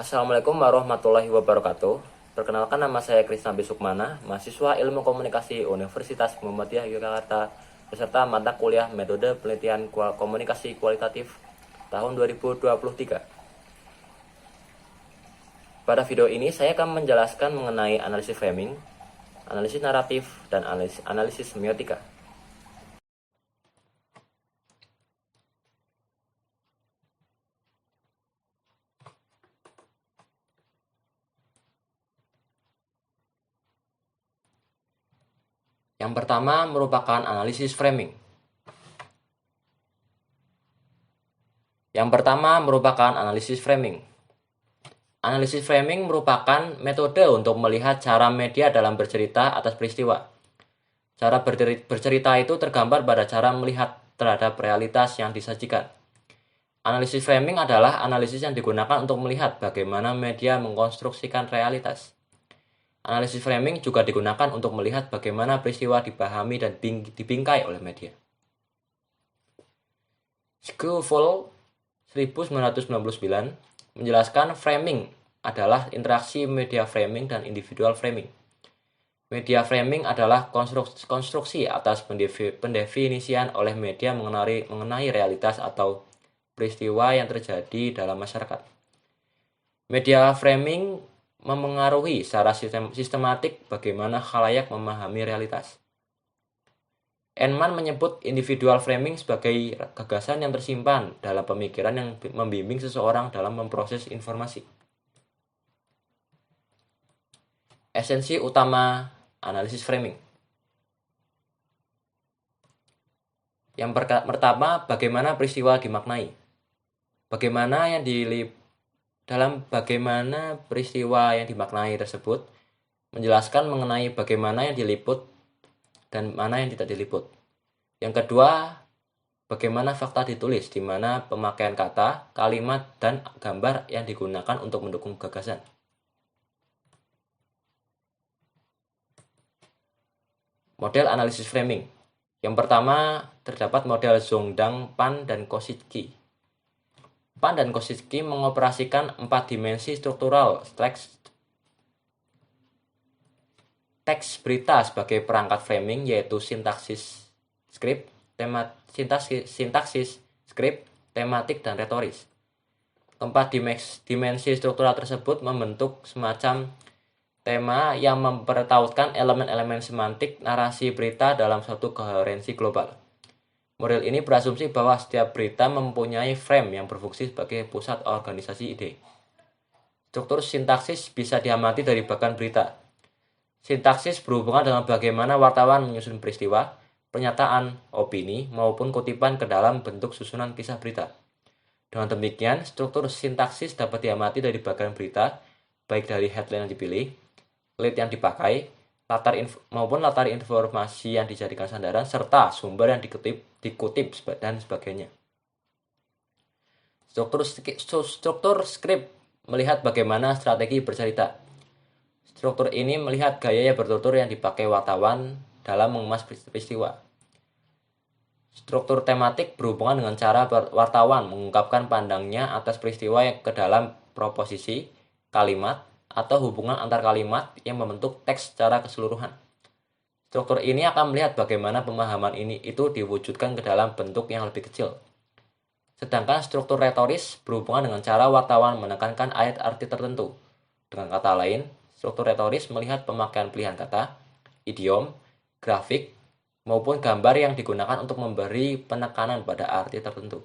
Assalamualaikum warahmatullahi wabarakatuh. Perkenalkan, nama saya Krisna Besukmana, mahasiswa Ilmu Komunikasi Universitas Muhammadiyah Yogyakarta, beserta mata kuliah Metode Penelitian Komunikasi Kualitatif tahun 2023. Pada video ini saya akan menjelaskan mengenai analisis framing, analisis naratif, dan analisis semiotika. Yang pertama merupakan analisis framing. Analisis framing merupakan metode untuk melihat cara media dalam bercerita atas peristiwa. Cara bercerita itu tergambar pada cara melihat terhadap realitas yang disajikan. Analisis framing adalah analisis yang digunakan untuk melihat bagaimana media mengkonstruksikan realitas. Analisis framing juga digunakan untuk melihat bagaimana peristiwa dipahami dan dibingkai oleh media. Scofield 1999 menjelaskan framing adalah interaksi media framing dan individual framing. Media framing adalah konstruksi atas pendefinisian oleh media mengenai realitas atau peristiwa yang terjadi dalam masyarakat. Media framing memengaruhi secara sistematik bagaimana khalayak memahami realitas. Ehnman menyebut individual framing sebagai gagasan yang tersimpan dalam pemikiran yang membimbing seseorang dalam memproses informasi. Esensi utama analisis framing. Yang pertama, bagaimana peristiwa dimaknai. Dalam bagaimana peristiwa yang dimaknai tersebut menjelaskan mengenai bagaimana yang diliput dan mana yang tidak diliput. Yang kedua, bagaimana fakta ditulis, di mana pemakaian kata, kalimat, dan gambar yang digunakan untuk mendukung gagasan. Model analisis framing. Yang pertama, terdapat model Zongdang, Pan, dan Kosinski. Pan dan Kosinski mengoperasikan 4 dimensi struktural teks berita sebagai perangkat framing, yaitu sintaksis, skrip, tematik, dan retoris. Keempat dimensi struktural tersebut membentuk semacam tema yang mempertautkan elemen-elemen semantik narasi berita dalam suatu koherensi global. Model ini berasumsi bahwa setiap berita mempunyai frame yang berfungsi sebagai pusat organisasi ide. Struktur sintaksis bisa diamati dari bagan berita. Sintaksis berhubungan dengan bagaimana wartawan menyusun peristiwa, pernyataan, opini, maupun kutipan ke dalam bentuk susunan kisah berita. Dengan demikian, struktur sintaksis dapat diamati dari bagan berita, baik dari headline yang dipilih, lead yang dipakai, maupun latar informasi yang dijadikan sandaran, serta sumber yang dikutip dan sebagainya. Struktur skrip melihat bagaimana strategi bercerita. Struktur ini melihat gaya yang bertutur yang dipakai wartawan dalam mengemas peristiwa. Struktur tematik berhubungan dengan cara wartawan mengungkapkan pandangnya atas peristiwa yang ke dalam proposisi, kalimat, atau hubungan antar kalimat yang membentuk teks secara keseluruhan. Struktur ini akan melihat bagaimana pemahaman itu diwujudkan ke dalam bentuk yang lebih kecil. Sedangkan struktur retoris berhubungan dengan cara wartawan menekankan ayat arti tertentu. Dengan kata lain, struktur retoris melihat pemakaian pilihan kata, idiom, grafik, maupun gambar yang digunakan untuk memberi penekanan pada arti tertentu.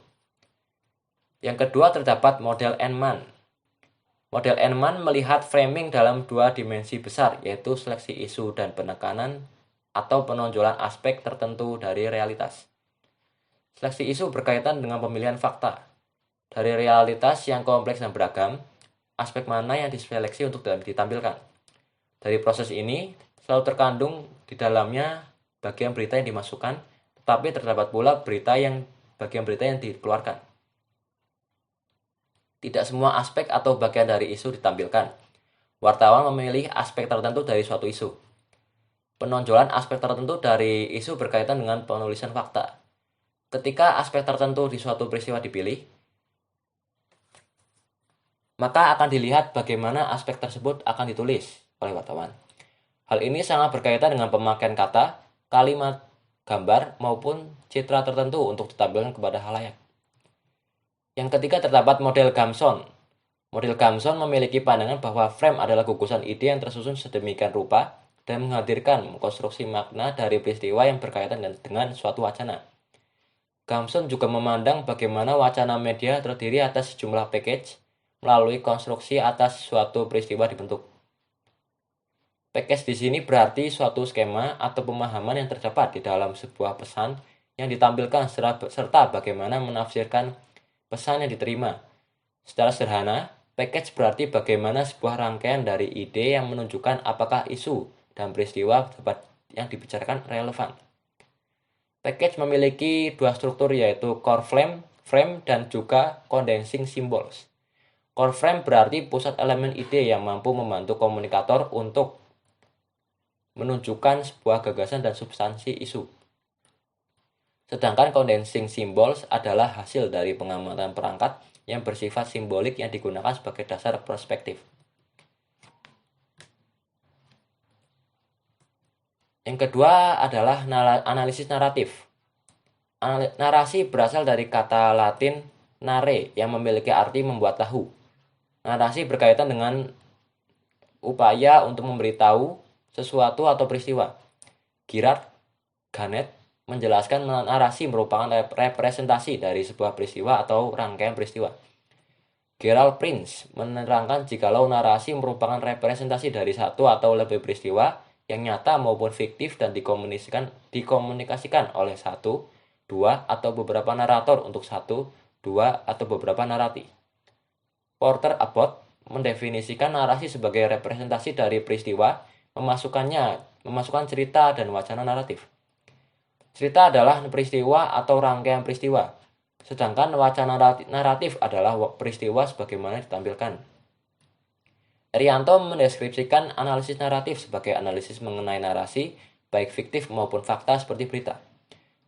Yang kedua, terdapat model Ehnman. Model Ehnman melihat framing dalam 2 dimensi besar, yaitu seleksi isu dan penekanan atau penonjolan aspek tertentu dari realitas. Seleksi isu berkaitan dengan pemilihan fakta. Dari realitas yang kompleks dan beragam, aspek mana yang diseleksi untuk ditampilkan. Dari proses ini, selalu terkandung di dalamnya bagian berita yang dimasukkan, tetapi terdapat pula bagian berita yang dikeluarkan. Tidak semua aspek atau bagian dari isu ditampilkan. Wartawan memilih aspek tertentu dari suatu isu. Penonjolan aspek tertentu dari isu berkaitan dengan penulisan fakta. Ketika aspek tertentu di suatu peristiwa dipilih, maka akan dilihat bagaimana aspek tersebut akan ditulis oleh wartawan. Hal ini sangat berkaitan dengan pemakaian kata, kalimat, gambar, maupun citra tertentu untuk ditampilkan kepada khalayak. Yang ketiga terdapat model Gamson. Model Gamson memiliki pandangan bahwa frame adalah gugusan ide yang tersusun sedemikian rupa dan menghadirkan konstruksi makna dari peristiwa yang berkaitan dengan suatu wacana. Gamson juga memandang bagaimana wacana media terdiri atas sejumlah package melalui konstruksi atas suatu peristiwa dibentuk. Package di sini berarti suatu skema atau pemahaman yang terdapat di dalam sebuah pesan yang ditampilkan serta bagaimana menafsirkan pesan yang diterima. Secara sederhana, package berarti bagaimana sebuah rangkaian dari ide yang menunjukkan apakah isu dan peristiwa yang dibicarakan relevan. Package memiliki dua struktur yaitu core frame, dan juga condensing symbols. Core frame berarti pusat elemen ide yang mampu membantu komunikator untuk menunjukkan sebuah gagasan dan substansi isu. Sedangkan condensing symbols adalah hasil dari pengamatan perangkat yang bersifat simbolik yang digunakan sebagai dasar perspektif. Yang kedua adalah analisis naratif. Narasi berasal dari kata Latin nare yang memiliki arti membuat tahu. Narasi berkaitan dengan upaya untuk memberitahu sesuatu atau peristiwa. Girard Ganet menjelaskan narasi merupakan representasi dari sebuah peristiwa atau rangkaian peristiwa. Gerald Prince menerangkan jikalau narasi merupakan representasi dari satu atau lebih peristiwa yang nyata maupun fiktif dan dikomunikasikan oleh satu, dua, atau beberapa narator untuk satu, dua, atau beberapa narasi. Porter Abbott mendefinisikan narasi sebagai representasi dari peristiwa, memasukkan cerita dan wacana naratif. Cerita adalah peristiwa atau rangkaian peristiwa, sedangkan wacana naratif adalah peristiwa sebagaimana ditampilkan. Erianto mendeskripsikan analisis naratif sebagai analisis mengenai narasi, baik fiktif maupun fakta seperti berita.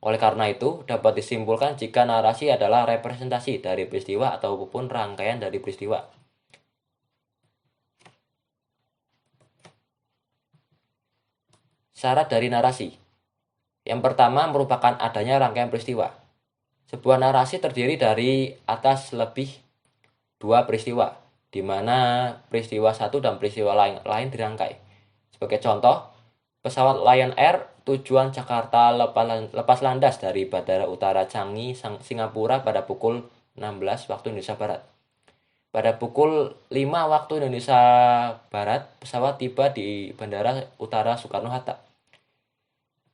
Oleh karena itu, dapat disimpulkan jika narasi adalah representasi dari peristiwa ataupun rangkaian dari peristiwa. Syarat dari narasi. Yang pertama merupakan adanya rangkaian peristiwa. Sebuah narasi terdiri dari atas lebih dua peristiwa, di mana peristiwa satu dan peristiwa lain dirangkai. Sebagai contoh, pesawat Lion Air tujuan Jakarta lepas landas dari Bandara Utara Changi, Singapura pada pukul 16 waktu Indonesia Barat. Pada pukul 5 waktu Indonesia Barat, pesawat tiba di Bandara Utara Soekarno-Hatta.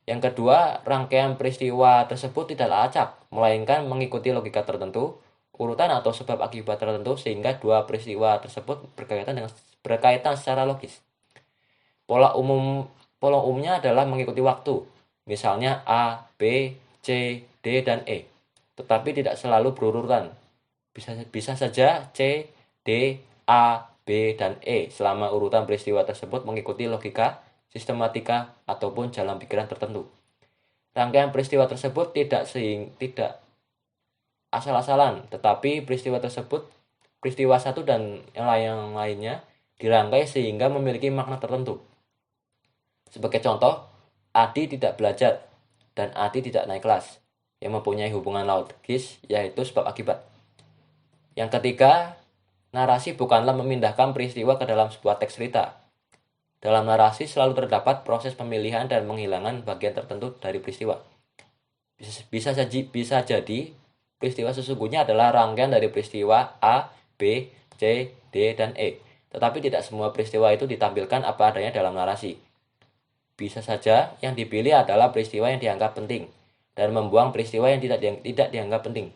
Yang kedua, rangkaian peristiwa tersebut tidaklah acak, melainkan mengikuti logika tertentu, urutan atau sebab akibat tertentu sehingga dua peristiwa tersebut berkaitan secara logis. Pola umumnya adalah mengikuti waktu, misalnya A, B, C, D, dan E, tetapi tidak selalu berurutan. Bisa saja C, D, A, B, dan E selama urutan peristiwa tersebut mengikuti logika, sistematika, ataupun jalan pikiran tertentu. Rangkaian peristiwa tersebut tidak asal-asalan, tetapi peristiwa satu dan yang lainnya dirangkai sehingga memiliki makna tertentu. Sebagai contoh, Adi tidak belajar dan Adi tidak naik kelas, yang mempunyai hubungan logis yaitu sebab akibat. Yang ketiga, narasi bukanlah memindahkan peristiwa ke dalam sebuah teks cerita. Dalam narasi selalu terdapat proses pemilihan dan penghilangan bagian tertentu dari peristiwa. Bisa jadi peristiwa sesungguhnya adalah rangkaian dari peristiwa A, B, C, D, dan E. Tetapi tidak semua peristiwa itu ditampilkan apa adanya dalam narasi. Bisa saja yang dipilih adalah peristiwa yang dianggap penting dan membuang peristiwa yang tidak dianggap penting.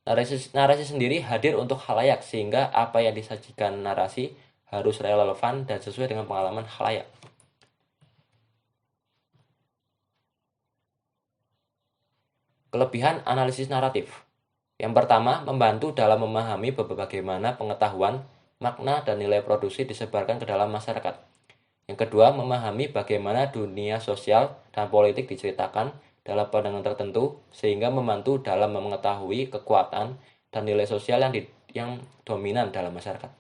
Narasi sendiri hadir untuk khalayak sehingga apa yang disajikan narasi harus relevan dan sesuai dengan pengalaman khalayak. Kelebihan analisis naratif. Yang pertama, membantu dalam memahami bagaimana pengetahuan, makna, dan nilai produksi disebarkan ke dalam masyarakat. Yang kedua, memahami bagaimana dunia sosial dan politik diceritakan dalam pandangan tertentu sehingga membantu dalam mengetahui kekuatan dan nilai sosial yang dominan dalam masyarakat.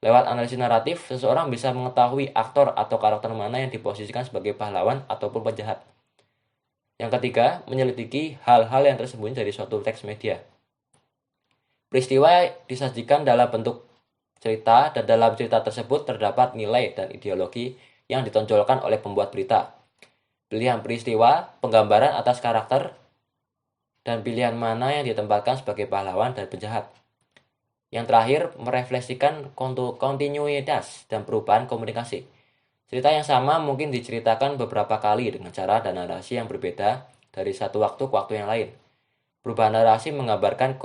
Lewat analisis naratif, seseorang bisa mengetahui aktor atau karakter mana yang diposisikan sebagai pahlawan ataupun penjahat. Yang ketiga, menyelidiki hal-hal yang tersembunyi dari suatu teks media. Peristiwa disajikan dalam bentuk cerita, dan dalam cerita tersebut terdapat nilai dan ideologi yang ditonjolkan oleh pembuat berita. Pilihan peristiwa, penggambaran atas karakter, dan pilihan mana yang ditempatkan sebagai pahlawan dan penjahat. Yang terakhir, merefleksikan kontinuitas dan perubahan komunikasi. Cerita yang sama mungkin diceritakan beberapa kali dengan cara dan narasi yang berbeda dari satu waktu ke waktu yang lain. Perubahan narasi menggambarkan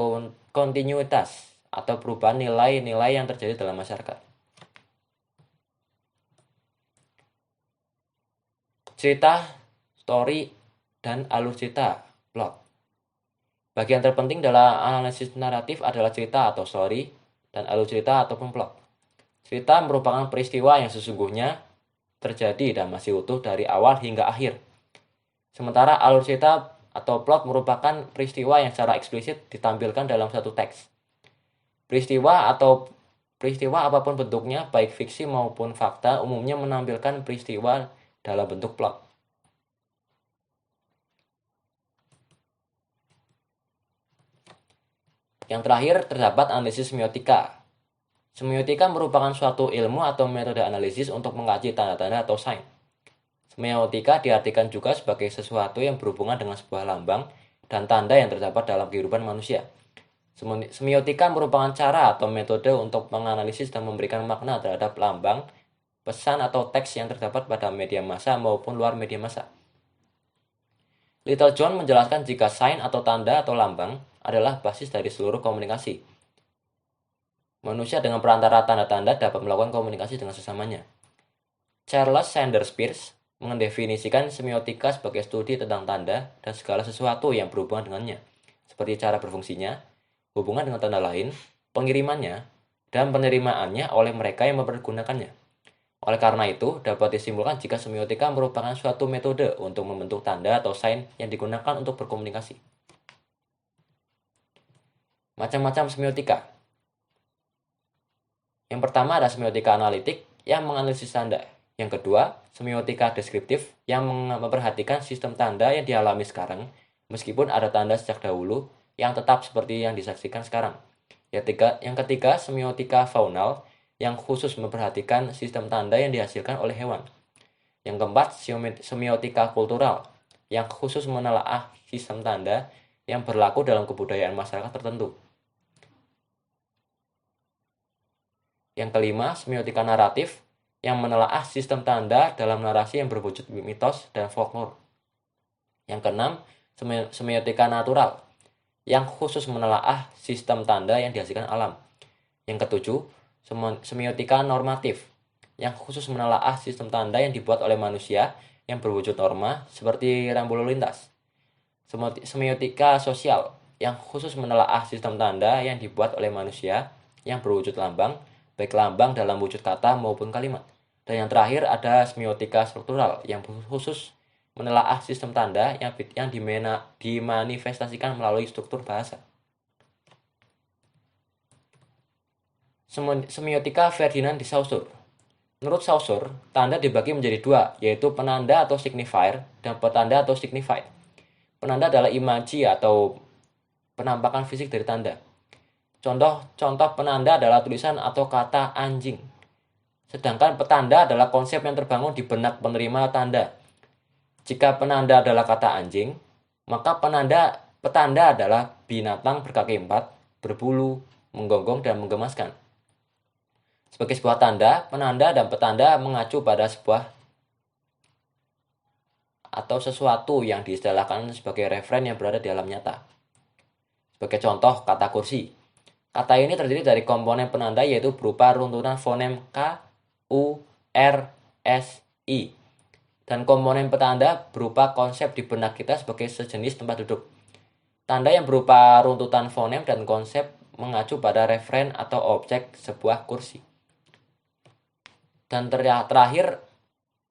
kontinuitas atau perubahan nilai-nilai yang terjadi dalam masyarakat. Cerita, story, dan alur cerita, plot. Bagian terpenting dalam analisis naratif adalah cerita atau story, dan alur cerita ataupun plot. Cerita merupakan peristiwa yang sesungguhnya terjadi dan masih utuh dari awal hingga akhir. Sementara alur cerita atau plot merupakan peristiwa yang secara eksplisit ditampilkan dalam satu teks. Peristiwa apapun bentuknya, baik fiksi maupun fakta, umumnya menampilkan peristiwa dalam bentuk plot. Yang terakhir, terdapat analisis semiotika. Semiotika merupakan suatu ilmu atau metode analisis untuk mengkaji tanda-tanda atau sign. Semiotika diartikan juga sebagai sesuatu yang berhubungan dengan sebuah lambang dan tanda yang terdapat dalam kehidupan manusia. Semiotika merupakan cara atau metode untuk menganalisis dan memberikan makna terhadap lambang, pesan atau teks yang terdapat pada media massa maupun luar media massa. Little John menjelaskan jika sign atau tanda atau lambang adalah basis dari seluruh komunikasi. Manusia dengan perantara tanda-tanda dapat melakukan komunikasi dengan sesamanya. Charles Sanders Peirce mendefinisikan semiotika sebagai studi tentang tanda dan segala sesuatu yang berhubungan dengannya, seperti cara berfungsinya, hubungan dengan tanda lain, pengirimannya, dan penerimaannya oleh mereka yang mempergunakannya. Oleh karena itu, dapat disimpulkan jika semiotika merupakan suatu metode untuk membentuk tanda atau sign yang digunakan untuk berkomunikasi. Macam-macam semiotika. Yang pertama ada semiotika analitik yang menganalisis tanda. Yang kedua, semiotika deskriptif yang memperhatikan sistem tanda yang dialami sekarang, meskipun ada tanda sejak dahulu yang tetap seperti yang disaksikan sekarang. Yang ketiga, semiotika faunal yang khusus memperhatikan sistem tanda yang dihasilkan oleh hewan. Yang keempat, semiotika kultural yang khusus menelaah sistem tanda yang berlaku dalam kebudayaan masyarakat tertentu. Yang kelima, semiotika naratif yang menelaah sistem tanda dalam narasi yang berwujud mitos dan folklore. Yang keenam, semiotika natural yang khusus menelaah sistem tanda yang dihasilkan alam. Yang ketujuh, semiotika normatif yang khusus menelaah sistem tanda yang dibuat oleh manusia yang berwujud norma seperti rambu lalu lintas. Semiotika sosial yang khusus menelaah sistem tanda yang dibuat oleh manusia yang berwujud lambang, baik lambang dalam wujud kata maupun kalimat. Dan yang terakhir ada semiotika struktural yang khusus menelaah sistem tanda yang dimanifestasikan melalui struktur bahasa. Semiotika Ferdinand de Saussure. Menurut Saussure, tanda dibagi menjadi dua, yaitu penanda atau signifier dan petanda atau signified. Penanda adalah imaji atau penampakan fisik dari tanda. Contoh penanda adalah tulisan atau kata anjing. Sedangkan petanda adalah konsep yang terbangun di benak penerima tanda. Jika penanda adalah kata anjing, maka petanda adalah binatang berkaki 4, berbulu, menggonggong, dan menggemaskan. Sebagai sebuah tanda, penanda dan petanda mengacu pada sebuah atau sesuatu yang diistilahkan sebagai referen yang berada di alam nyata. Sebagai contoh, kata kursi. Kata ini terdiri dari komponen penanda yaitu berupa runtutan fonem K, U, R, S, I. Dan komponen petanda berupa konsep di benak kita sebagai sejenis tempat duduk. Tanda yang berupa runtutan fonem dan konsep mengacu pada referen atau objek sebuah kursi. Dan terakhir,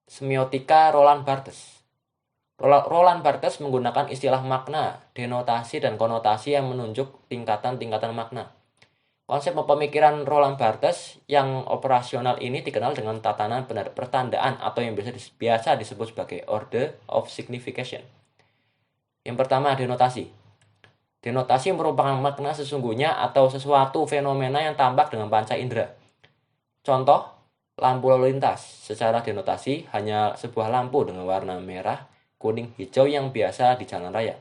semiotika Roland Barthes. Roland Barthes menggunakan istilah makna, denotasi, dan konotasi yang menunjuk tingkatan-tingkatan makna. Konsep pemikiran Roland Barthes yang operasional ini dikenal dengan tatanan pertandaan atau yang biasa disebut sebagai order of signification. Yang pertama, denotasi. Denotasi merupakan makna sesungguhnya atau sesuatu fenomena yang tampak dengan panca indera. Contoh, lampu lalu lintas. Secara denotasi hanya sebuah lampu dengan warna merah, kuning, hijau yang biasa di jalan raya.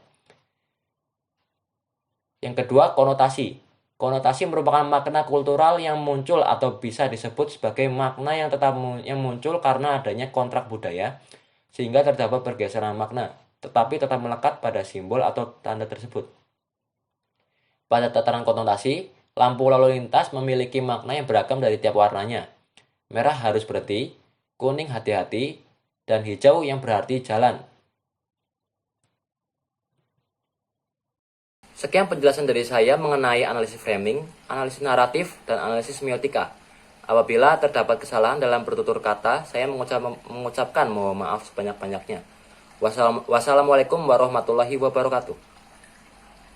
Yang kedua, konotasi. Konotasi merupakan makna kultural yang muncul atau bisa disebut sebagai makna yang muncul karena adanya kontrak budaya, sehingga terdapat pergeseran makna, tetapi tetap melekat pada simbol atau tanda tersebut. Pada tataran konotasi, lampu lalu lintas memiliki makna yang beragam dari tiap warnanya. Merah harus berhenti, kuning hati-hati, dan hijau yang berarti jalan. Sekian penjelasan dari saya mengenai analisis framing, analisis naratif, dan analisis semiotika. Apabila terdapat kesalahan dalam bertutur kata, saya mengucapkan mohon maaf sebanyak-banyaknya. Wassalamualaikum warahmatullahi wabarakatuh.